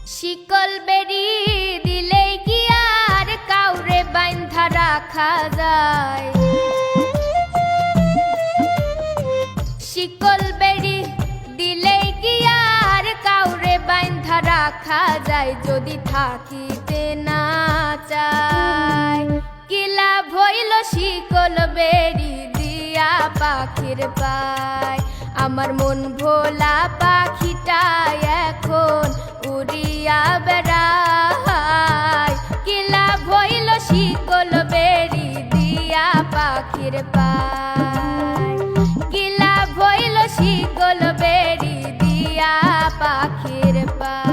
শিকল বেরি দিলেই কি আর কাউরে বাইন্ধা রাখা যায়? শিকল বেরি দিলেই কি আর কাউরে বাইন্ধা রাখা যায়? যদি থাকিতে না চায় কি লাভ হইল শিকল বেরি দিয়া পাখির পায়? আমার মন ভোলা পাখিটা এখন উড়িয়া বেড়ায়, কি লাভ হইল শিকল বেরি দিয়া পাখির পায়? কি লাভ হইল শিকল বেরি দিয়া পাখির পায়?